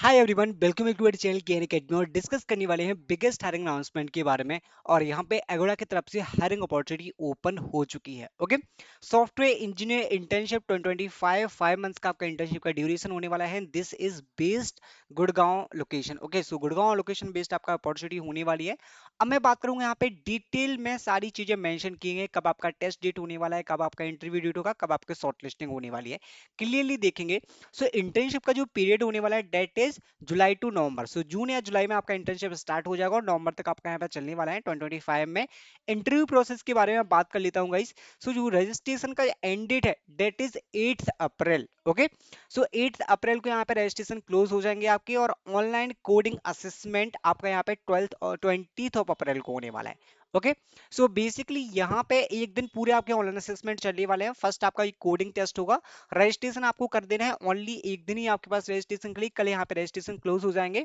Hi everyone, welcome to our channel K N academy. और discuss करने वाले हैं बिगेस्ट हायरिंग अनाउंसमेंट के बारे में। और यहाँ पे एगोडा की तरफ से हायरिंग अपॉर्चुनिटी ओपन हो चुकी है। Okay, software engineer internship 2025 5 months का आपका इंटर्नशिप का ड्यूरेशन होने वाला है। This is based Gurgaon location. Okay, so Gurgaon location based आपका अपॉर्चुनिटी होने वाली है। अब मैं बात करूंगा यहाँ पे डिटेल में सारी चीजें मेंशन की गई, कब आपका टेस्ट डेट होने वाला है, कब आपका इंटरव्यू डेट होगा, कब आपकी शॉर्ट लिस्टिंग होने वाली है, क्लियरली देखेंगे। सो इंटर्नशिप का जो पीरियड होने वाला है डेट इज जुलाई टू नवंबर। सो जून या जुलाई में आपका इंटर्नशिप स्टार्ट हो जाएगा और नवंबर तक आपका यहाँ पे चलने वाला है 2025 में। इंटरव्यू प्रोसेस के बारे में बात कर लेता हूँ गाइस। सो जो रजिस्ट्रेशन का एंड डेट है डेट इज 8 अप्रैल। ओके, सो 8 अप्रैल को यहाँ पे रजिस्ट्रेशन क्लोज हो जाएंगे आपके, और ऑनलाइन कोडिंग असेसमेंट आपका यहाँ पे 12 और 20 ऑफ अप्रैल को होने वाला है। ओके, सो बेसिकली यहाँ पे एक दिन पूरे आपके ऑनलाइन असेसमेंट चलने वाले हैं। फर्स्ट आपका कोडिंग टेस्ट होगा। रजिस्ट्रेशन आपको कर देना है, ओनली एक दिन ही आपके पास रजिस्ट्रेशन के लिए, कल यहाँ पे रजिस्ट्रेशन क्लोज हो जाएंगे।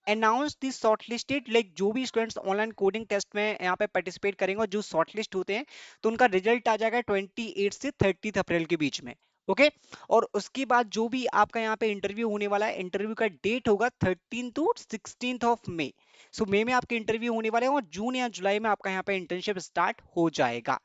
अनाउंस दी शॉर्टलिस्टेड, लाइक जो भी स्टूडेंट्स ऑनलाइन कोडिंग टेस्ट में यहाँ पे पार्टिसिपेट करेंगे और जो शॉर्टलिस्ट होते हैं तो उनका रिजल्ट आ जाएगा 28 से 30 अप्रैल के बीच में। ओके, और उसके बाद जो भी आपका यहाँ पे इंटरव्यू होने वाला है, इंटरव्यू का डेट होगा 13 टू 16 ऑफ मई। सो मई में आपके इंटरव्यू होने वाले हैं और जून या जुलाई में आपका यहाँ पे इंटर्नशिप स्टार्ट हो जाएगा।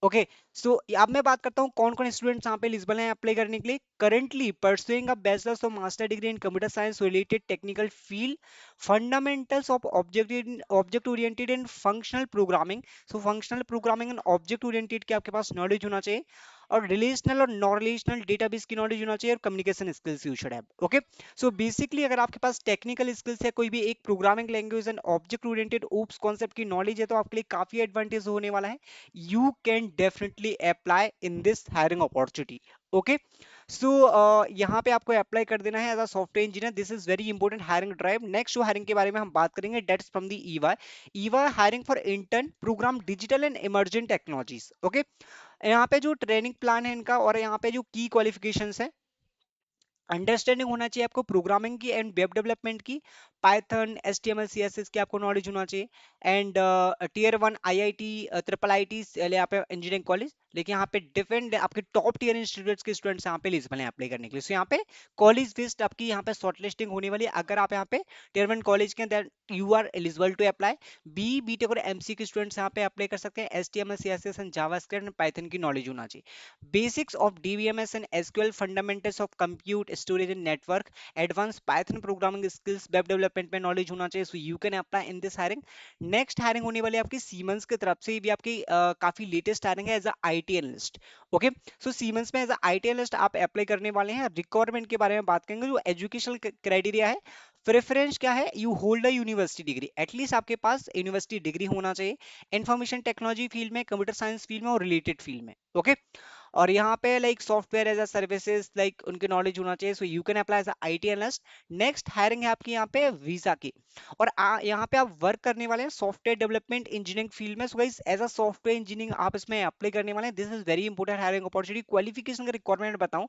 ओके, सो अब मैं बात करता हूँ कौन कौन स्टूडेंट्स यहाँ पे एलिजिबल हैं अप्लाई करने के लिए। करंटली परसुइंग अ बैचलर्स और master degree in computer science related technical field, fundamentals of object oriented and functional programming. So functional programming and object oriented के आपके पास नॉलेज होना चाहिए, और रिलेशनल और नॉन रिलेशनल डेटाबेस की नॉलेज होना चाहिए, और communication skills you should have. Okay, so basically अगर आपके पास टेक्निकल स्किल्स है, कोई भी एक programming language and object oriented oops concept की नॉलेज है, तो आपके लिए काफी एडवांटेज होने वाला है। You can definitely apply in this hiring opportunity. Okay, so यहाँ पे आपको अप्लाई कर देना है as a software engineer. This is very important hiring drive. Next जो हायरिंग के बारे में हम बात करेंगे, dates from the Eva. Eva hiring for intern program digital and emergent technologies. Okay, यहाँ पे जो ट्रेनिंग प्लान है इनका, और यहाँ पे जो की क्वालिफिकेशंस है, अंडरस्टैंडिंग होना चाहिए आपको प्रोग्रामिंग की एंड वेब डेवलपमेंट की, पाइथन एचटीएमएल सीएसएस की आपको नॉलेज होना चाहिए। And tear 1 IIT triple IT यहाँ पे इंजीनियरिंग कॉलेज, लेकिन यहाँ पे डिफरेंट आपके टॉप टियर इंस्टीट्यूट्स के स्टूडेंट्स यहाँ पे एलिजिबल हैं अप्लाई करने के लिए। सो यहाँ पे कॉलेज बेस्ड आपकी यहाँ पे शॉर्टलिस्टिंग होने वाली है। अगर आप यहाँ पे टियर 1 कॉलेज के, then you are eligible to apply. B BTech और एमसी के स्टूडेंट्स यहाँ पे अप्लाई कर सकते हैं। HTML CSS and JavaScript and Python की नॉलेज होना चाहिए। Basics of DBMS and SQL, fundamentals of compute storage and network, advance Python programming skills, web development में नॉलेज होना चाहिए। So you can apply in this hiring. Next hiring होने वाली है आपकी सीमेंस की तरफ से, भी आपकी काफी लेटेस्ट हायरिंग है as a IT analyst. Okay, so Siemens में एज अ आईटी एनालिस्ट आप अप्लाई करने वाले हैं। रिक्वायरमेंट के बारे में बात करेंगे, जो एजुकेशनल क्राइटेरिया है, प्रेफरेंस क्या है, you hold a university degree, at least आपके पास यूनिवर्सिटी डिग्री होना चाहिए इंफॉर्मेशन टेक्नोलॉजी फील्ड में, कंप्यूटर साइंस फील्ड में और रिलेटेड फील्ड में। ओके, और यहाँ पे like software as a services like उनकी नॉलेज होना चाहिए। So you can apply as a IT analyst. Next hiring है आपकी यहाँ पे वीजा की, और यहाँ पे आप वर्क करने वाले हैं सॉफ्टवेयर डेवलपमेंट इंजीनियरिंग फील्ड में। So guys as a software engineering आप इसमें अप्लाई करने वाले हैं। This is very important hiring opportunity. Qualification का रिक्वायरमेंट बताऊं,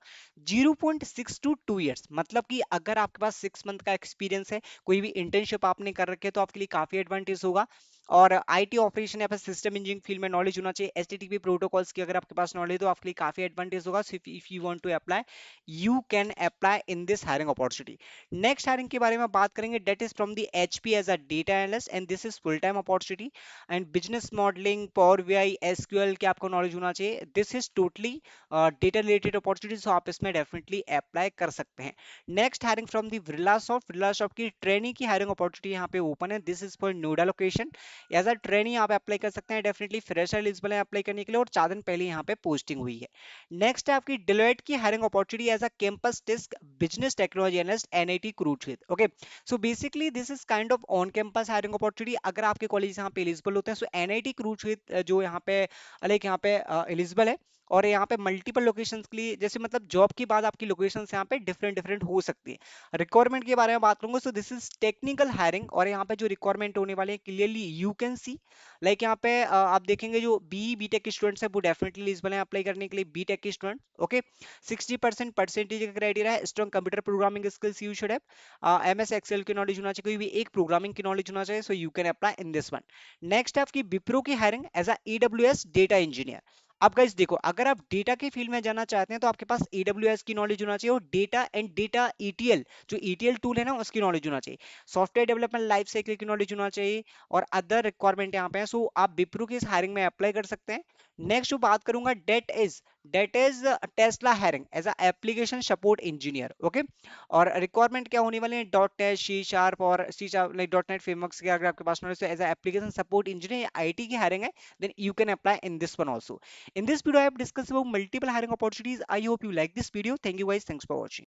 0.6 टू 2 ईयर्स, मतलब कि अगर आपके पास 6 मंथ का एक्सपीरियंस है, कोई भी इंटर्नशिप आपने कर रखे है, तो आपके लिए काफी एडवांटेज होगा। और आईटी ऑपरेशन या फिर सिस्टम इंजीनियरिंग फील्ड में नॉलेज होना चाहिए। एचटीटीपी प्रोटोकॉल्स की अगर आपके पास नॉलेज, तो आपके लिए काफी एडवांटेज होगा। So if you want to apply, you can apply in this hiring opportunity. Next hiring के बारे में बात करेंगे, that is from the HP as a data analyst, and this is full time opportunity. And business modelling, power BI, SQL के आपको knowledge होना चाहिए। This is totally data related opportunity, so आप इसमें डेफिनेटली अप्लाई कर सकते हैं। Next hiring from the Birla soft की ट्रेनिंग की हायरिंग अपॉर्चुनिटी यहाँ पे ओपन है। This is for Noida location. As a trainee आप अप्लाई कर सकते हैं, डेफिनेटली फ्रेशर एलिजिबल है अप्लाई करने के लिए, और 4 दिन पहले यहाँ पे पोस्टिंग हुई है। नेक्स्ट है आपकी डिलोइट की hiring opportunity as a campus desk business technology analyst, NIT क्रूचविद। Okay, so basically this is kind of on campus hiring opportunity. अगर आपके कॉलेज यहाँ पे एलिजिबल होते हैं, सो एनआईटी क्रूचविद जो यहाँ पे लाइक यहाँ पे एलिजिबल है, और यहाँ पे मल्टीपल लोकेशंस के लिए, जैसे मतलब जॉब के बाद आपकी लोकेशंस यहाँ पे डिफरेंट डिफरेंट हो सकती है। रिक्वायरमेंट के बारे में बात करूंगा, so this is technical hiring, और यहाँ पे जो रिक्वायरमेंट होने वाले हैं clearly you can see, like यहाँ पे आप देखेंगे जो बीटेक के स्टूडेंट्स हैं वो डेफिनेटली एलिजिबल हैं अप्लाई करने के लिए, बीटेक के स्टूडेंट। ओके, 60% परसेंटेज का क्राइटेरिया है। Strong computer programming skills you should have, MS Excel की नॉलेज होना चाहिए, कोई भी एक प्रोग्रामिंग की नॉलेज होना चाहिए। So you can apply in this one. Next है आपकी विप्रो की hiring as a AWS data engineer. अब गाइस देखो, अगर आप डेटा के फील्ड में जाना चाहते हैं तो आपके पास AWS की नॉलेज होना चाहिए, और डेटा एंड डेटा ETL, जो ETL टूल है ना, उसकी नॉलेज होना चाहिए। सॉफ्टवेयर डेवलपमेंट लाइफ साइकिल की नॉलेज होना चाहिए, और अदर रिक्वायरमेंट यहाँ पे है। सो आप विप्रो की इस हायरिंग में अप्लाई कर सकते हैं। नेक्स्ट जो बात करूंगा, that is Tesla hiring as a application support engineer. Okay, और रिक्वायरमेंट क्या होने वाले हैं, .NET C# और C# लाइक .NET फ्रेमवर्क्स के अगर आपके पास knowledge, as a application support engineer IT की हायरिंग है, then you can apply in this one also. In this video, I have discussed about multiple hiring opportunities. I hope you like this video. Thank you guys. Thanks for watching.